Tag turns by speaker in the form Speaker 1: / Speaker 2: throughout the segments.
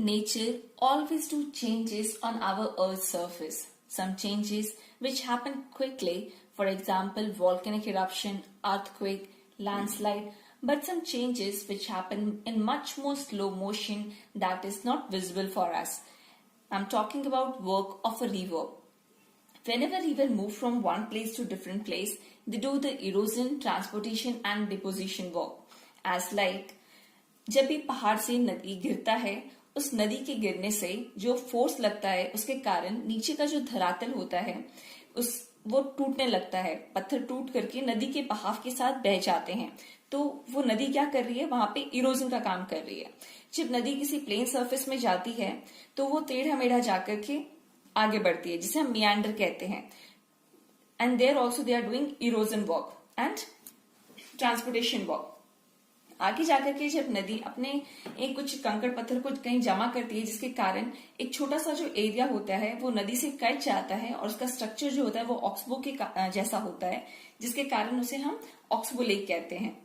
Speaker 1: Nature always do changes on our Earth's surface. Some changes which happen quickly, for example, volcanic eruption, earthquake, landslide, but some changes which happen in much more slow motion that is not visible for us. I'm talking about work of a river. Whenever river move from one place to different place, they do the erosion, transportation and deposition work. As like जब भी पहाड़ से नदी गिरता है, उस नदी के गिरने से जो फोर्स लगता है उसके कारण नीचे का जो धरातल होता है वो टूटने लगता है। पत्थर टूट करके नदी के बहाव के साथ बह जाते हैं। तो वो नदी क्या कर रही है, वहां पे इरोजन का काम कर रही है। जब नदी किसी प्लेन सरफेस में जाती है तो वो टेढ़ा मेढ़ा जाकर के आगे बढ़ती है, जिसे हम मियांडर कहते हैं। And there also they are doing erosion work and transportation work. आगे जाकर के जब नदी अपने एक कुछ कंकड़ पत्थर को कहीं जमा करती है, जिसके कारण एक छोटा सा जो एरिया होता है वो नदी से कट जाता है और उसका स्ट्रक्चर जो होता है वो ऑक्सबो के जैसा होता है, जिसके कारण उसे हम ऑक्सबो लेक कहते हैं।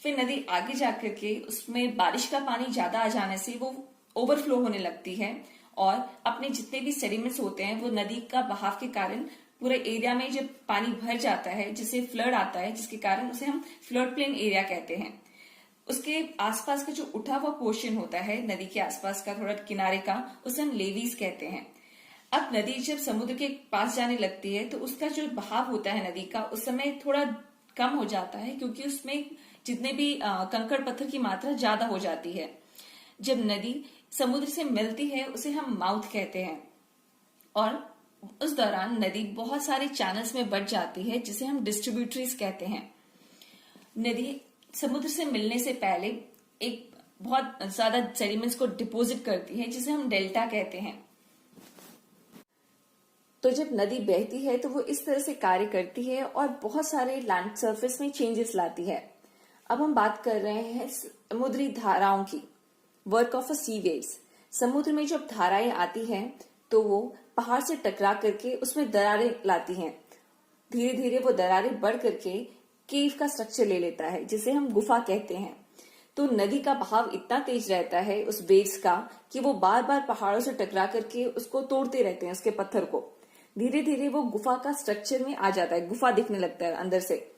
Speaker 1: फिर नदी आगे जाकर के उसमें बारिश का पानी ज्यादा आ जाने से वो ओवरफ्लो होने लगती है और अपने जितने भी सेडिमेंट्स होते हैं वो नदी का बहाव के कारण पूरे एरिया में जब पानी भर जाता है, जिससे फ्लड आता है, जिसके कारण उसे हम फ्लड प्लेन एरिया कहते हैं। उसके आसपास का जो उठा हुआ पोर्शन होता है नदी के आसपास का थोड़ा किनारे का, उसे हम लेवीज कहते हैं। अब नदी जब समुद्र के पास जाने लगती है तो उसका जो बहाव होता है नदी का उस समय थोड़ा कम हो जाता है, क्योंकि उसमें जितने भी कंकड़ पत्थर की मात्रा ज्यादा हो जाती है। जब नदी समुद्र से मिलती है उसे हम माउथ कहते हैं और उस दौरान नदी बहुत सारे चैनल्स में बट जाती है, जिसे हम डिस्ट्रीब्यूटरीज कहते हैं। नदी समुद्र से मिलने से पहले एक बहुत ज्यादा सेडिमेंट्स को डिपोजिट करती है, जिसे हम डेल्टा कहते हैं। तो जब नदी बहती है तो वो इस तरह से कार्य करती है और बहुत सारे लैंड सरफेस में चेंजेस लाती है। अब हम बात कर रहे हैं समुद्री धाराओं की, work of a sea waves. समुद्र में जब धाराएं आती हैं तो वो पहाड़ से टकरा करके उसमें दरारें लाती हैं। धीरे धीरे वो दरारें बढ़ करके केव का स्ट्रक्चर ले लेता है, जिसे हम गुफा कहते हैं। तो नदी का बहाव इतना तेज रहता है उस वेव्स का कि वो बार बार पहाड़ों से टकरा करके उसको तोड़ते रहते हैं, उसके पत्थर को। धीरे धीरे वो गुफा का स्ट्रक्चर में आ जाता है, गुफा दिखने लगता है, अंदर से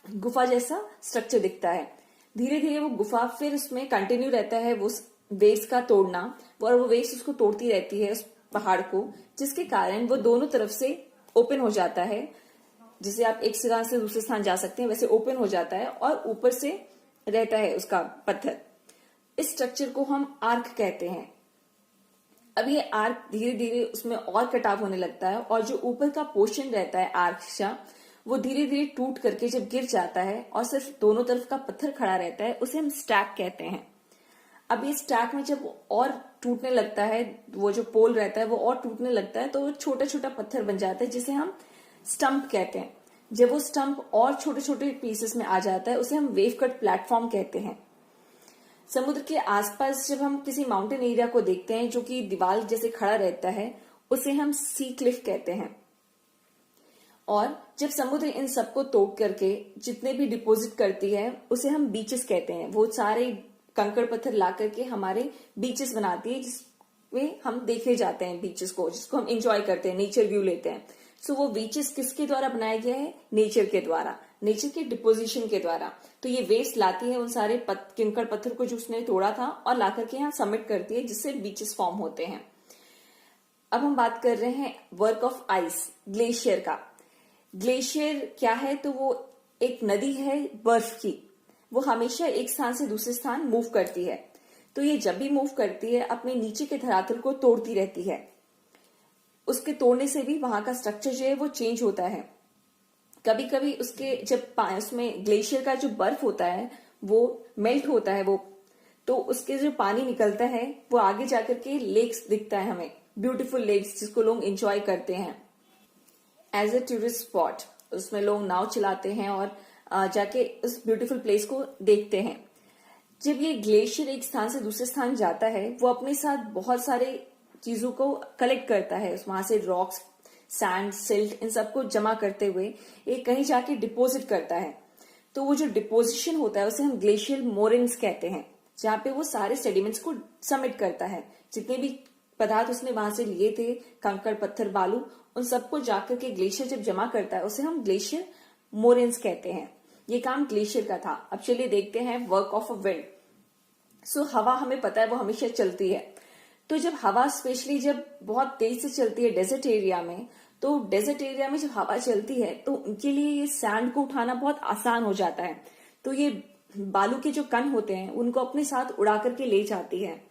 Speaker 1: गुफा जैसा स्ट्रक्चर दिखता है। धीरे धीरे वो गुफा फिर उसमें कंटिन्यू रहता है वो वेव्स का तोड़ना, और वो वेव्स उसको तोड़ती रहती है उस पहाड़ को, जिसके कारण वो दोनों तरफ से ओपन हो जाता है। जिसे आप एक स्थान से दूसरे स्थान जा सकते हैं वैसे ओपन हो जाता है और ऊपर से रहता है उसका पत्थर। इस स्ट्रक्चर को हम आर्क कहते हैं। अब ये आर्क धीरे धीरे उसमें और कटाव होने लगता है और जो ऊपर का पोर्शन रहता है आर्क का, वो धीरे धीरे टूट करके जब गिर जाता है और सिर्फ दोनों तरफ का पत्थर खड़ा रहता है, उसे हम स्टैक कहते हैं। अब ये स्टैक में जब और टूटने लगता है, वो जो पोल रहता है वो और टूटने लगता है, तो वो छोटा छोटा पत्थर बन जाता है, जिसे हम स्टंप कहते हैं। जब वो स्टंप और छोटे छोटे पीसेस में आ जाता है उसे हम वेव कट प्लेटफॉर्म कहते हैं। समुद्र के आसपास जब हम किसी माउंटेन एरिया को देखते हैं जो कि दीवार जैसे खड़ा रहता है, उसे हम सी क्लिफ कहते हैं। और जब समुद्र इन सबको तोड़ करके जितने भी डिपोजिट करती है उसे हम बीचेस कहते हैं। वो सारे कंकड़ पत्थर ला करके हमारे बीचेस बनाती है, जिसमें हम देखने जाते हैं बीचेस को, जिसको हम इंजॉय करते हैं, नेचर व्यू लेते हैं। सो वो बीचेस किसके द्वारा बनाया गया है? नेचर के द्वारा, नेचर के डिपोजिशन के द्वारा। तो ये वेव्स लाती है उन सारे कंकड़ पत्थर को जो उसने तोड़ा था और ला करके यहाँ सबमिट करती है, जिससे बीचेस फॉर्म होते हैं। अब हम बात कर रहे हैं वर्क ऑफ आइस, ग्लेशियर का। ग्लेशियर क्या है? तो वो एक नदी है बर्फ की। वो हमेशा एक स्थान से दूसरे स्थान मूव करती है। तो ये जब भी मूव करती है अपने नीचे के धरातल को तोड़ती रहती है। उसके तोड़ने से भी वहां का स्ट्रक्चर जो है वो चेंज होता है। कभी कभी उसके जब उसमें ग्लेशियर का जो बर्फ होता है वो मेल्ट होता है, वो तो उसके जो पानी निकलता है वो आगे जाकर के लेक्स दिखता है हमें, ब्यूटीफुल लेक्स, जिसको लोग एंजॉय करते हैं एज ए टूरिस्ट स्पॉट। उसमें लोग नाव चलाते हैं और जाके उस ब्यूटीफुल प्लेस को देखते हैं। जब ये ग्लेशियर एक स्थान से दूसरे स्थान जाता है, वो अपने साथ बहुत सारे चीजों को कलेक्ट करता है। वहां से रॉक्स, सैंड, सिल्ट, इन सबको जमा करते हुए ये कहीं जाके डिपोजिट करता है। तो वो जो डिपोजिशन होता है उसे हम ग्लेशियल मोरेन्स कहते हैं। जहाँ पे वो सारे सेडिमेंट्स को समिट करता है। जितने भी पदार्थ उसने वहां से लिए थे, कंकड़, पत्थर, बालू, उन सबको जाकर के ग्लेशियर जब जमा करता है उसे हम ग्लेशियर मोरेन्स कहते हैं। ये काम ग्लेशियर का था। अब चलिए देखते हैं वर्क ऑफ अ विंड। सो हवा हमें पता है वो हमेशा चलती है। तो जब हवा स्पेशली जब बहुत तेज से चलती है डेजर्ट एरिया में, तो डेजर्ट एरिया में जब हवा चलती है तो उनके लिए ये सैंड को उठाना बहुत आसान हो जाता है। तो ये बालू के जो कण होते हैं उनको अपने साथ उड़ा करके ले जाती है।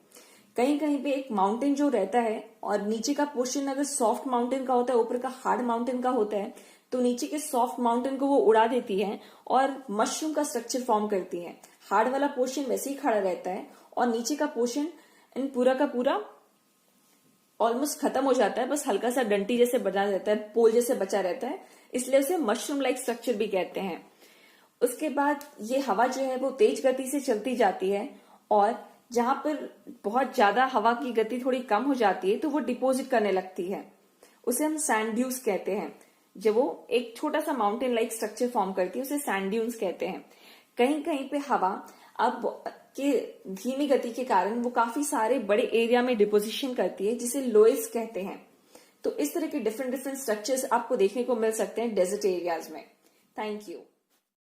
Speaker 1: कहीं कहीं पे एक माउंटेन जो रहता है और नीचे का पोर्शन अगर सॉफ्ट माउंटेन का होता है, ऊपर का हार्ड माउंटेन का होता है, तो नीचे के सॉफ्ट माउंटेन को वो उड़ा देती है और मशरूम का स्ट्रक्चर फॉर्म करती है। हार्ड वाला पोर्शन वैसे ही खड़ा रहता है और नीचे का पोर्शन इन पूरा का पूरा ऑलमोस्ट खत्म हो जाता है, बस हल्का सा डंटी जैसे बचा रहता है, पोल जैसे बचा रहता है, इसलिए उसे मशरूम लाइक स्ट्रक्चर भी कहते हैं। उसके बाद ये हवा जो है वो तेज गति से चलती जाती है और जहां पर बहुत ज्यादा हवा की गति थोड़ी कम हो जाती है तो वो डिपोजिट करने लगती है। उसे हम सैंड ड्यूज कहते हैं। जब वो एक छोटा सा माउंटेन लाइक स्ट्रक्चर फॉर्म करती है उसे सैंड ड्यून्स कहते हैं। कहीं कहीं पे हवा अब के धीमी गति के कारण वो काफी सारे बड़े एरिया में डिपोजिशन करती है, जिसे लोएस कहते हैं। तो इस तरह के डिफरेंट डिफरेंट स्ट्रक्चर्स आपको देखने को मिल सकते हैं डेजर्ट एरियाज में। Thank you.